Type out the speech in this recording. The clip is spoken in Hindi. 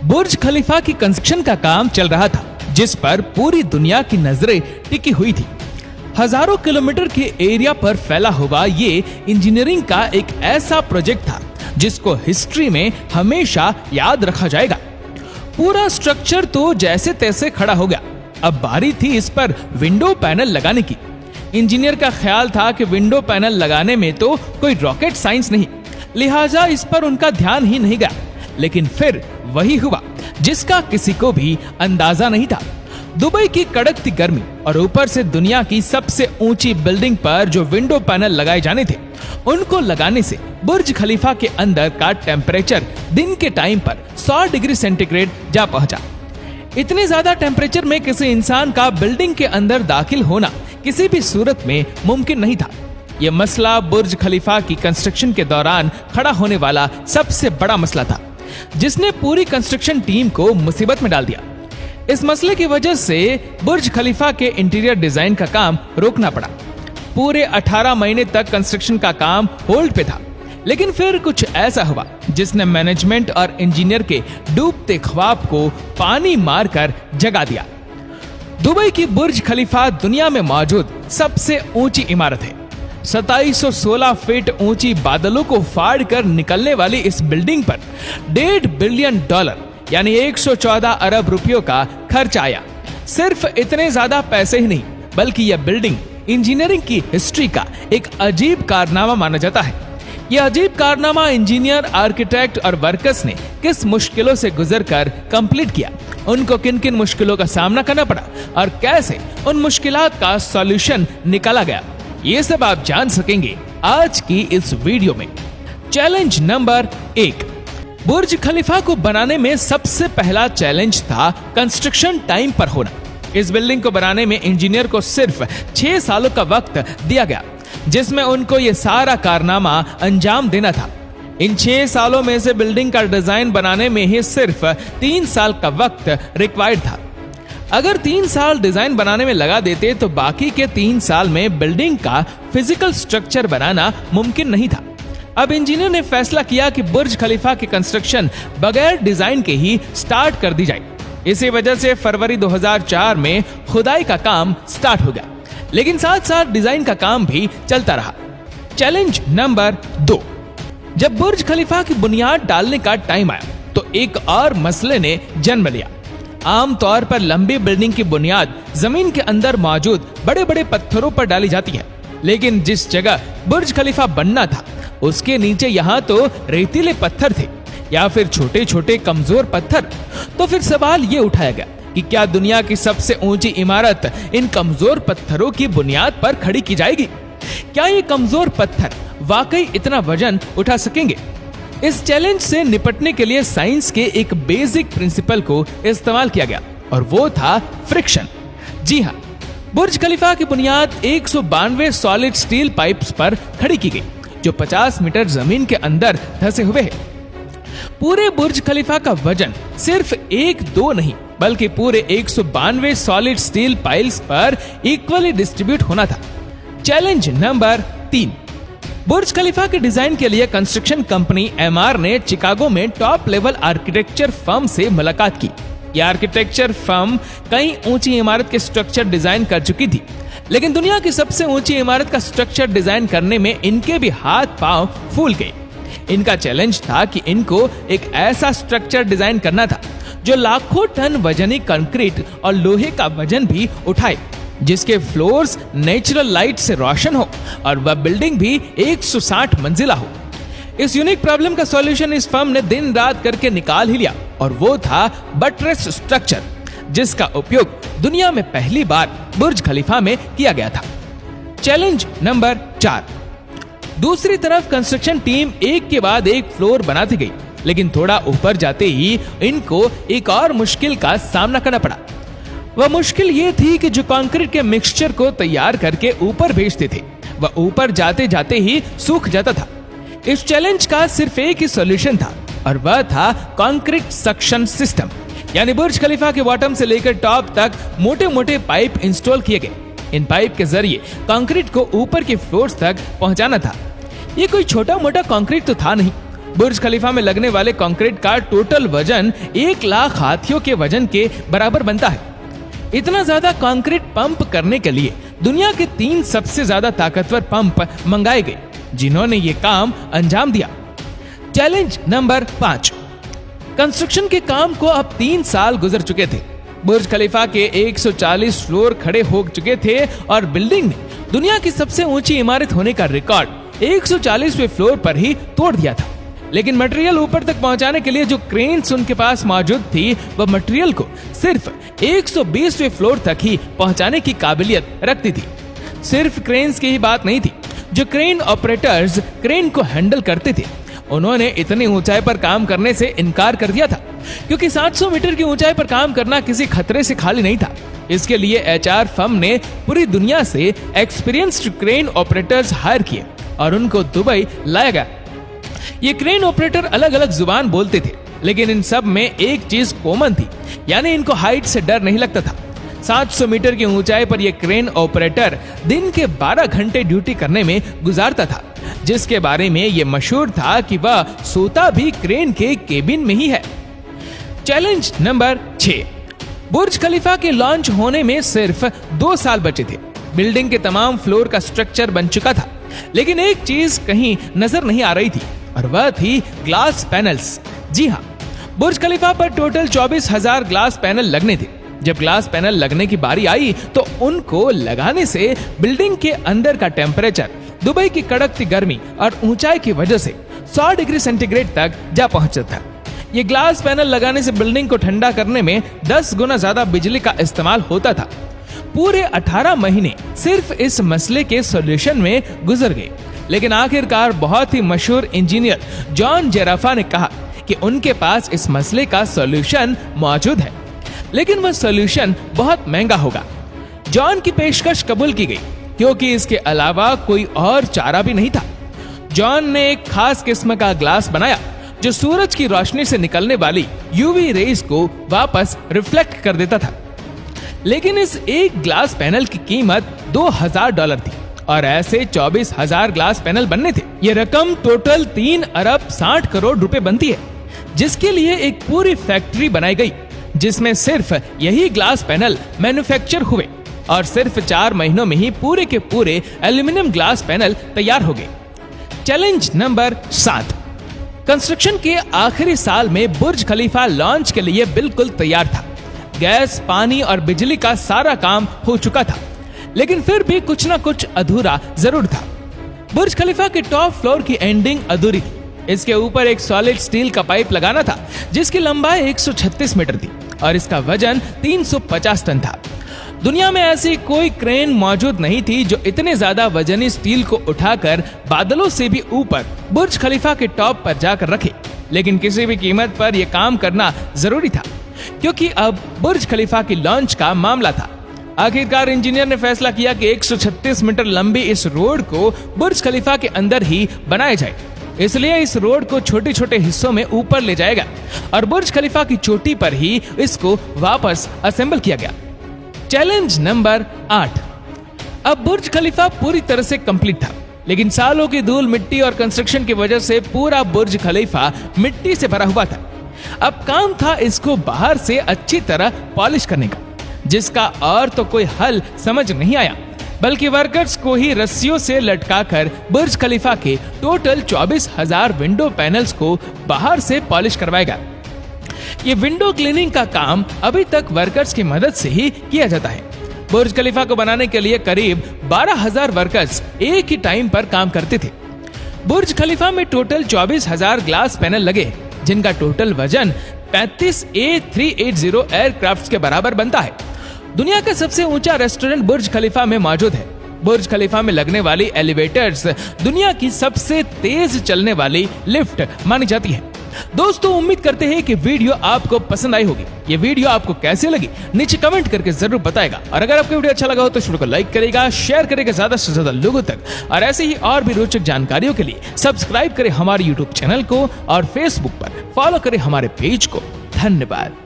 बुर्ज खलीफा की कंस्ट्रक्शन का काम चल रहा था, जिस पर पूरी दुनिया की नजरें टिकी हुई थी। हजारों किलोमीटर के एरिया पर फैला हुआ ये इंजीनियरिंग का एक ऐसा प्रोजेक्ट था जिसको हिस्ट्री में हमेशा याद रखा जाएगा। पूरा स्ट्रक्चर तो जैसे तैसे खड़ा हो गया। अब बारी थी इस पर विंडो पैनल लगाने की। इंजीनियर का ख्याल था कि विंडो पैनल लगाने में तो कोई रॉकेट साइंस नहीं, लिहाजा इस पर उनका ध्यान ही नहीं गया। लेकिन फिर वही हुआ जिसका किसी को भी अंदाजा नहीं था। दुबई की कड़कती गर्मी और ऊपर से दुनिया की सबसे ऊंची बिल्डिंग पर जो विंडो पैनल लगाए जाने थे, उनको लगाने से बुर्ज खलीफा के अंदर का टेम्परेचर दिन के टाइम पर 100 डिग्री सेंटीग्रेड जा पहुंचा। इतने ज्यादा टेम्परेचर में किसी इंसान का बिल्डिंग के अंदर दाखिल होना किसी भी सूरत में मुमकिन नहीं था। यह मसला बुर्ज खलीफा की कंस्ट्रक्शन के दौरान खड़ा होने वाला सबसे बड़ा मसला था, जिसने पूरी कंस्ट्रक्शन टीम को मुसीबत में डाल दिया। इस मसले की वजह से बुर्ज खलीफा के इंटीरियर डिजाइन का काम रोकना पड़ा। पूरे 18 महीने तक कंस्ट्रक्शन का काम होल्ड पे था। लेकिन फिर कुछ ऐसा हुआ जिसने मैनेजमेंट और इंजीनियर के डूबते ख्वाब को पानी मारकर जगा दिया। दुबई की बुर्ज खलीफा दुनिया में मौजूद सबसे ऊंची इमारत है। 2716 फीट ऊंची बादलों को फाड़ कर निकलने वाली इस बिल्डिंग पर $1.5 बिलियन यानी 114 अरब रुपयों का खर्च आया। सिर्फ इतने ज्यादा पैसे ही नहीं, बल्कि यह बिल्डिंग इंजीनियरिंग की हिस्ट्री का एक अजीब कारनामा माना जाता है। यह अजीब कारनामा इंजीनियर, आर्किटेक्ट और वर्कर्स ने किस मुश्किलों से गुजरकर कंप्लीट किया, उनको किन किन मुश्किलों का सामना करना पड़ा और कैसे उन मुश्किलात का सॉल्यूशन निकाला गया, ये सब आप जान सकेंगे आज की इस वीडियो में। Challenge number 1। बुर्ज खलीफा को बनाने में सबसे पहला चैलेंज था कंस्ट्रक्शन टाइम पर होना। इस बिल्डिंग को बनाने में इंजीनियर को सिर्फ 6 सालों का वक्त दिया गया, जिसमें उनको ये सारा कारनामा अंजाम देना था। इन 6 सालों में से बिल्डिंग का डिजाइन बनाने में ही सिर्फ 3 साल का वक्त रिक्वायर्ड था। अगर 3 साल डिजाइन बनाने में लगा देते तो बाकी के 3 साल में बिल्डिंग का फिजिकल स्ट्रक्चर बनाना मुमकिन नहीं था। अब इंजीनियर ने फैसला किया कि बुर्ज खलीफा की कंस्ट्रक्शन बगैर डिजाइन के ही स्टार्ट कर दी जाए। इसी वजह से फरवरी 2004 में खुदाई का काम स्टार्ट हो गया, लेकिन साथ साथ डिजाइन का काम भी चलता रहा। Challenge number 2। जब बुर्ज खलीफा की बुनियाद डालने का टाइम आया तो एक और मसले ने जन्म लिया। आमतौर पर लंबी बिल्डिंग की बुनियाद जमीन के अंदर मौजूद बड़े बड़े पत्थरों पर डाली जाती है, लेकिन जिस जगह बुर्ज खलीफा बनना था उसके नीचे यहाँ तो रेतीले पत्थर थे या फिर छोटे छोटे कमजोर पत्थर। तो फिर सवाल ये उठाया गया कि क्या दुनिया की सबसे ऊंची इमारत इन कमजोर पत्थरों की बुनियाद पर खड़ी की जाएगी? क्या ये कमजोर पत्थर वाकई इतना वजन उठा सकेंगे? इस चैलेंज से निपटने के लिए साइंस के एक बेसिक प्रिंसिपल को इस्तेमाल किया गया और वो था फ्रिक्शन। जी हाँ, बुर्ज खलीफा की बुनियाद 192 सॉलिड स्टील पाइप्स पर खड़ी की गई, जो 50 मीटर जमीन के अंदर धंसे हुए हैं। पूरे बुर्ज खलीफा का वजन सिर्फ 1-2 नहीं, बल्कि पूरे 192 सॉलिड स्टील पाइल्स पर इक्वली डिस्ट्रीब्यूट होना था। Challenge number 3। बुर्ज खलीफा के डिजाइन के लिए कंस्ट्रक्शन कंपनी एमआर ने चिकागो में टॉप लेवल आर्किटेक्चर फर्म से मुलाकात की। यह आर्किटेक्चर फर्म कई ऊंची इमारत के स्ट्रक्चर डिजाइन कर चुकी थी, लेकिन दुनिया की सबसे ऊंची इमारत का स्ट्रक्चर डिजाइन करने में इनके भी हाथ पांव फूल गए। इनका चैलेंज था कि इनको एक ऐसा स्ट्रक्चर डिजाइन करना था जो लाखों टन वजनी कंक्रीट और लोहे का वजन भी उठाए, जिसके फ्लोर्स नेचुरल लाइट से रोशन हो और वह बिल्डिंग भी 160 मंजिला हो। इस यूनिक प्रॉब्लम का सॉल्यूशन इस फर्म ने दिन रात करके निकाल ही लिया और वो था बटरेस स्ट्रक्चर, जिसका उपयोग दुनिया में पहली बार बुर्ज खलीफा में किया गया था। Challenge number 4। दूसरी तरफ कंस्ट्रक्शन टीम एक के बाद एक फ्लोर बनाती गई, लेकिन थोड़ा ऊपर जाते ही इनको एक और मुश्किल का सामना करना पड़ा। वह मुश्किल ये थी कि जो कंक्रीट के मिक्सचर को तैयार करके ऊपर भेजते थे, वह ऊपर जाते जाते ही सूख जाता था। इस चैलेंज का सिर्फ एक ही सॉल्यूशन था और वह था कंक्रीट सक्शन सिस्टम, यानी बुर्ज खलीफा के बॉटम से लेकर टॉप तक मोटे मोटे पाइप इंस्टॉल किए गए। इन पाइप के जरिए कंक्रीट को ऊपर के फ्लोर्स तक पहुंचाना था। ये कोई छोटा मोटा कंक्रीट तो था नहीं, बुर्ज खलीफा में लगने वाले कंक्रीट का टोटल वजन 1 लाख हाथियों के वजन के बराबर बनता है। इतना ज्यादा कंक्रीट पंप करने के लिए दुनिया के 3 सबसे ज्यादा ताकतवर पंप मंगाए गए, जिन्होंने ये काम अंजाम दिया। Challenge number 5। कंस्ट्रक्शन के काम को अब 3 साल गुजर चुके थे। बुर्ज खलीफा के 140 फ्लोर खड़े हो चुके थे और बिल्डिंग ने दुनिया की सबसे ऊंची इमारत होने का रिकॉर्ड 140वें फ्लोर पर ही तोड़ दिया था। लेकिन मटेरियल ऊपर तक पहुंचाने के लिए जो क्रेन्स उनके पास मौजूद थी, वह मटेरियल को सिर्फ 120वें फ्लोर तक ही पहुंचाने की काबिलियत रखती थी। सिर्फ क्रेन्स की ही बात नहीं थी, जो क्रेन ऑपरेटर्स क्रेन को हैंडल करते थे, उन्होंने इतनी ऊंचाई पर काम करने से इनकार कर दिया था, क्योंकि 700 मीटर की ऊंचाई पर काम करना किसी खतरे से खाली नहीं था। इसके लिए एचआर फर्म ने पूरी दुनिया से एक्सपीरियंस्ड क्रेन ऑपरेटर्स हायर किए और उनको दुबई लाया गया। ये क्रेन ऑपरेटर अलग अलग जुबान बोलते थे, लेकिन इन सब में एक चीज कॉमन थी, यानी इनको हाइट से डर नहीं लगता था। 700 मीटर की ऊंचाई पर यह क्रेन ऑपरेटर दिन के 12 घंटे ड्यूटी करने में गुजारता था, जिसके बारे में यह मशहूर था कि वह सोता भी क्रेन के केबिन में ही है। Challenge number 6। बुर्ज खलीफा के लॉन्च होने में सिर्फ 2 साल बचे थे। बिल्डिंग के तमाम फ्लोर का स्ट्रक्चर बन चुका था, लेकिन एक चीज कहीं नजर नहीं आ रही थी, और वह थी ग्लास पैनल्स। जी हाँ, बुर्ज खलीफा पर टोटल 24,000 ग्लास पैनल लगने थे। जब ग्लास पैनल लगने की बारी आई तो उनको लगाने से बिल्डिंग के अंदर का टेम्परेचर दुबई की कड़कती गर्मी और ऊंचाई की वजह से 100 डिग्री सेंटीग्रेड तक जा पहुंचा था। ये ग्लास पैनल लगाने से बिल्डिंग को ठंडा करने में 10 गुना ज्यादा बिजली का इस्तेमाल होता था। पूरे 18 महीने सिर्फ इस मसले के सॉल्यूशन में गुजर गए, लेकिन आखिरकार बहुत ही मशहूर इंजीनियर जॉन जेराफा ने कहा कि उनके पास इस मसले का सॉल्यूशन मौजूद है, लेकिन वह सॉल्यूशन बहुत महंगा होगा। जॉन की पेशकश कबूल की गई, क्योंकि इसके अलावा कोई और चारा भी नहीं था। जॉन ने एक खास किस्म का ग्लास बनाया जो सूरज की रोशनी से निकलने वाली यूवी रेज को वापस रिफ्लेक्ट कर देता था। लेकिन इस एक ग्लास पैनल की कीमत $2,000 थी और ऐसे 24,000 ग्लास पैनल बनने थे। ये रकम टोटल 3 अरब 60 करोड़ रुपए बनती है, जिसके लिए एक पूरी फैक्ट्री बनाई गई, जिसमें सिर्फ यही ग्लास पैनल मैन्युफैक्चर हुए और सिर्फ 4 महीनों में ही पूरे के पूरे एल्यूमिनियम ग्लास पैनल तैयार हो गए। Challenge number 7। कंस्ट्रक्शन के आखिरी साल में बुर्ज खलीफा लॉन्च के लिए बिल्कुल तैयार था। गैस, पानी और बिजली का सारा काम हो चुका था, लेकिन फिर भी कुछ ना कुछ अधूरा जरूर था। बुर्ज खलीफा के टॉप फ्लोर की एंडिंग अधूरी थी। इसके ऊपर एक सॉलिड स्टील का पाइप लगाना था, जिसकी लंबाई 136 मीटर थी और इसका वजन 350 टन था। दुनिया में ऐसी कोई क्रेन मौजूद नहीं थी जो इतने ज्यादा वजनी स्टील को उठाकर बादलों से भी ऊपर बुर्ज खलीफा के टॉप पर जाकर रखे। लेकिन किसी भी कीमत पर यह काम करना जरूरी था, क्योंकि अब बुर्ज खलीफा की लॉन्च का मामला था। आखिरकार इंजीनियर ने फैसला किया कि 136 मीटर लंबी इस रोड को बुर्ज खलीफा के अंदर ही बनाया जाए। इसलिए इस रोड को छोटे छोटे हिस्सों में ऊपर ले जाएगा और बुर्ज खलीफा की चोटी पर ही इसको वापस असेंबल किया गया। Challenge number 8। अब बुर्ज खलीफा पूरी तरह से कंप्लीट था, लेकिन सालों की धूल, मिट्टी और कंस्ट्रक्शन की वजह से पूरा बुर्ज खलीफा मिट्टी से भरा हुआ था। अब काम था इसको बाहर से अच्छी तरह पॉलिश करने का, जिसका और तो कोई हल समझ नहीं आया, बल्कि वर्कर्स को ही रस्सियों से लटकाकर बुर्ज खलीफा के टोटल 24,000 विंडो पैनल्स को बाहर से पॉलिश करवाएगा। ये विंडो क्लीनिंग का काम अभी तक वर्कर्स की मदद से ही किया जाता है। बुर्ज खलीफा को बनाने के लिए करीब 12,000 वर्कर्स एक ही टाइम पर काम करते थे। बुर्ज खलीफा में टोटल 24,000 ग्लास पैनल लगे, जिनका टोटल वजन 35 A380 एयरक्राफ्ट के बराबर बनता है। दुनिया का सबसे ऊंचा रेस्टोरेंट बुर्ज खलीफा में मौजूद है। बुर्ज खलीफा में लगने वाली एलिवेटर्स दुनिया की सबसे तेज चलने वाली लिफ्ट मानी जाती है। दोस्तों, उम्मीद करते हैं कि वीडियो आपको पसंद आई होगी। ये वीडियो आपको कैसे लगी नीचे कमेंट करके जरूर बताएगा, और अगर आपको वीडियो अच्छा लगा हो तो वीडियो को लाइक करेगा, शेयर करेगा ज्यादा से ज्यादा लोगों तक, और ऐसे ही और भी रोचक जानकारियों के लिए सब्सक्राइब करें हमारे यूट्यूब चैनल को और फेसबुक पर फॉलो करें हमारे पेज को। धन्यवाद।